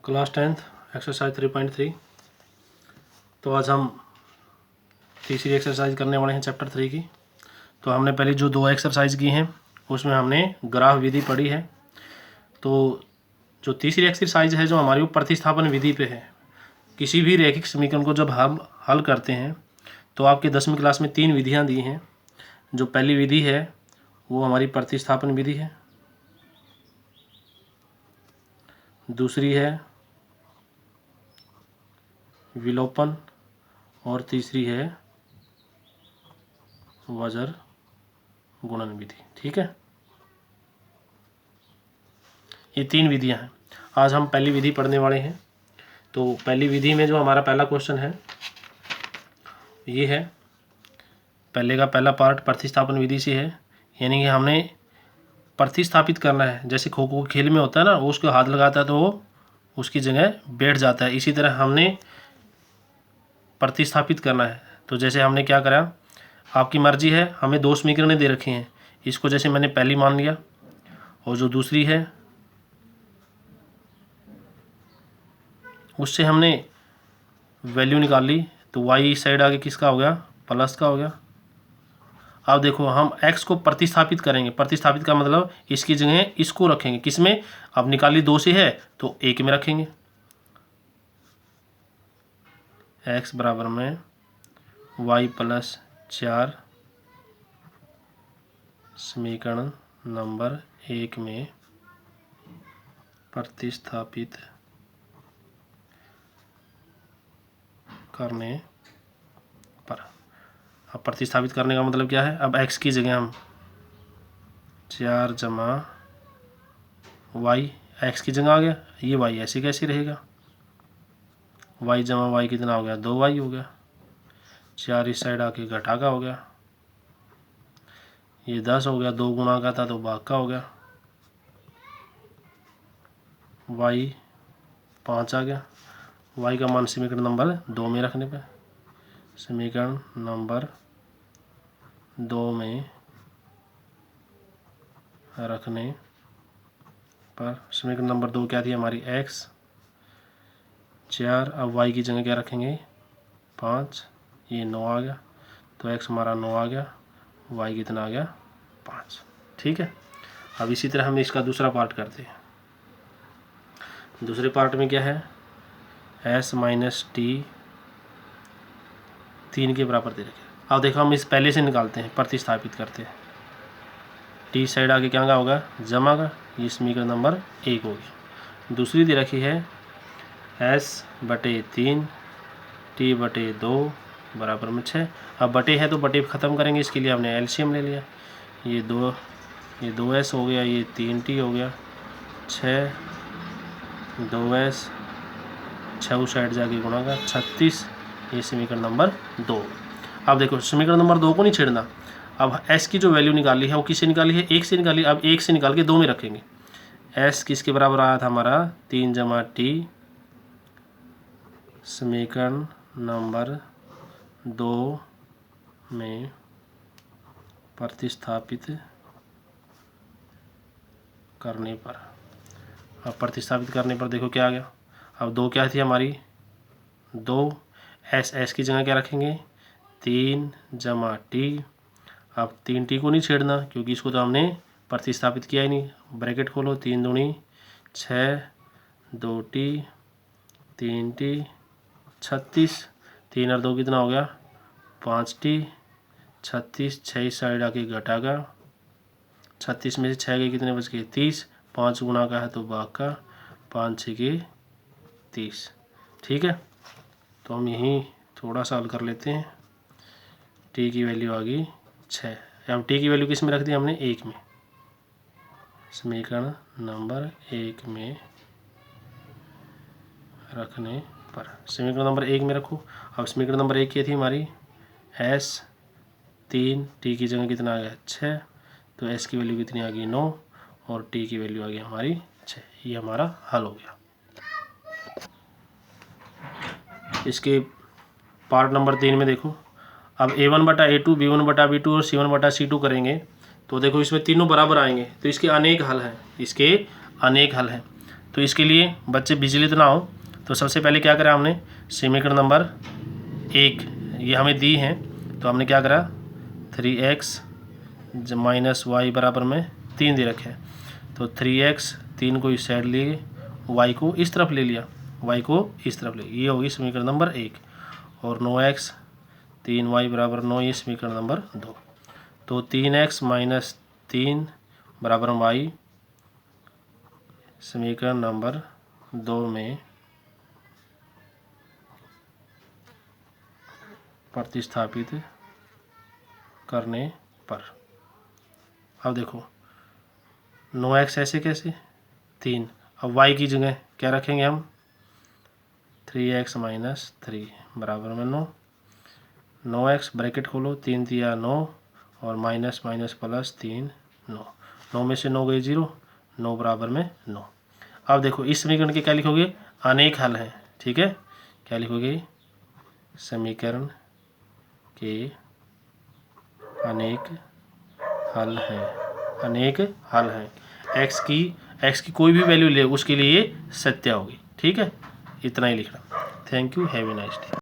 Class 10th exercise 3.3। तो आज हम तीसरी एक्सरसाइज करने वाले हैं चैप्टर 3 की। तो हमने पहले जो दो एक्सरसाइज की हैं उसमें हमने ग्राफ विधि पढ़ी है। तो जो तीसरी एक्सरसाइज है जो हमारी वो प्रतिस्थापन विधि पे है। किसी भी रैखिक समीकरण को जब हम हल करते हैं तो आपके 10वीं क्लास में 3 विधियाँ दी हैं। जो पहली विधि है वो हमारी प्रतिस्थापन विधि है, दूसरी है विलोपन और तीसरी है वज्र गुणन विधि। ठीक है, ये 3 विधियां हैं। आज हम पहली विधि पढ़ने वाले हैं। तो पहली विधि में जो हमारा पहला क्वेश्चन है ये है, पहले का पहला पार्ट प्रतिस्थापन विधि से है, यानी कि हमने प्रतिस्थापित करना है। जैसे खो खो खेल में होता है ना, वो उसको हाथ लगाता है तो वो उसकी जगह बैठ जाता है, इसी तरह हमने प्रतिस्थापित करना है। तो जैसे हमने क्या करा, आपकी मर्जी है, हमें 2 समीकरणें दे रखी हैं। इसको जैसे मैंने पहली मान लिया और जो दूसरी है उससे हमने वैल्यू निकाल ली। तो y इस साइड आगे किसका हो गया, प्लस का हो गया। अब देखो हम x को प्रतिस्थापित करेंगे। प्रतिस्थापित का मतलब इसकी जगह इसको रखेंगे। किस में, अब निकाली 2 से है तो 1 में रखेंगे। x बराबर में y + 4 समीकरण नंबर 1 में प्रतिस्थापित करने पर। अब प्रतिस्थापित करने का मतलब क्या है, अब x की जगह हम 4 जमा y, x की जगह आ गया, ये y ऐसे कैसे रहेगा, y जमा y कितना हो गया, 2y हो गया। 4 इस साइड आके घटा का हो गया, ये 10 हो गया, 2 गुणा का था तो भाग का हो गया, y 5 आ गया। y का मान समीकरण नंबर 2 में रखने पर, समीकरण नंबर 2 में रखने पर समीकरण नंबर 2 क्या थी हमारी, x 4। अब y की जगह क्या रखेंगे, 5, ये 9 आ गया। तो x हमारा 9 आ गया, y कितना आ गया, 5। ठीक है, अब इसी तरह हम इसका दूसरा पार्ट करते हैं। दूसरे पार्ट में क्या है, s - t 3 के बराबर दे रखे। अब देखो हम इस पहले से निकालते हैं, प्रतिस्थापित करते हैं। t साइड आगे क्या होगा, जमा का, ये समीकरण नंबर 1 होगी। दूसरी दे रखी है s/3 t/2 बराबर में 6। अब बटे है तो बटे ख़त्म करेंगे, इसके लिए हमने एलसीएम ले लिया। ये 2s हो गया, ये 3t हो गया, 6 2s 6 उस साइड जाके गुणा का 36, ये समीकरण नंबर 2। अब देखो समीकरण नंबर 2 को नहीं छेड़ना। अब s की जो वैल्यू निकाली है वो किससे निकाली है, 1 से निकाली। अब 1 से निकाल के 2 में रखेंगे। s किसके बराबर आया था हमारा, 3 जमा t समीकरण नंबर 2 में प्रतिस्थापित करने पर। अब प्रतिस्थापित करने पर देखो क्या आ गया। अब 2 क्या थी हमारी, 2 s की जगह क्या रखेंगे, 3 जमा t। अब 3t को नहीं छेड़ना क्योंकि इसको तो हमने प्रतिस्थापित किया ही नहीं। ब्रैकेट खोलो, 3 दूनी 6, 2t 3t 36, 3 और 2 कितना हो गया, 5t 36, 6 इस साइड आके घटागा, 36 में से 6 के कितने बच गए, 30। 5 गुणा का है तो भाग का, 5 6 के 30। ठीक है, तो हम यहीं थोड़ा सा हल कर लेते हैं। t की वैल्यू आ गई 6। अब t की वैल्यू किस में रख दी हमने, 1 में। समीकरण नंबर 1 में रखने पर समीकरण नंबर 1 में रखो। अब समीकरण नंबर 1 क्या थी हमारी, s 3 t की जगह कितना आ गया, 6। तो s की वैल्यू कितनी आ गई, 9 और t की वैल्यू आ गई हमारी 6। ये हमारा हल हो गया। इसके पार्ट नंबर 3 में देखो, अब a1/a2 b1/b2 और c1/c2 करेंगे। तो देखो इसमें तीनों बराबर आएंगे तो इसके अनेक हल हैं, इसके अनेक हल हैं। तो इसके लिए बच्चे विचलित ना हो, तो सबसे पहले क्या करा हमने, समीकरण नंबर 1 ये हमें दी हैं, तो हमने क्या करा 3x माइनस वाई बराबर में 3 दे रखे हैं, तो 3x 3 को इस साइड लिए, y को इस तरफ ले लिया, y को इस तरफ ले, ये होगी समीकरण नंबर 1। और 9x 3y बराबर 9 ये समीकरण नंबर 2। तो 3x माइनस 3 बराबर y समीकरण नंबर 2 में प्रतिस्थापित करने पर, अब देखो 9x ऐसे कैसे 3, अब y की जगह क्या रखेंगे हम 3x माइनस 3 बराबर में 9, 9x ब्रैकेट खोलो 3 दिया 9 और माइनस माइनस प्लस 3 9, 9 में से 9 गई 0, 9 बराबर में 9। अब देखो इस समीकरण के क्या लिखोगे, अनेक हल हैं, ठीक है, क्या लिखोगे, समीकरण के अनेक हल हैं, अनेक हल हैं, x की कोई भी वैल्यू ले उसके लिए ये सत्य होगी, ठीक है, इतना ही लिखना। Thank you, have a nice day.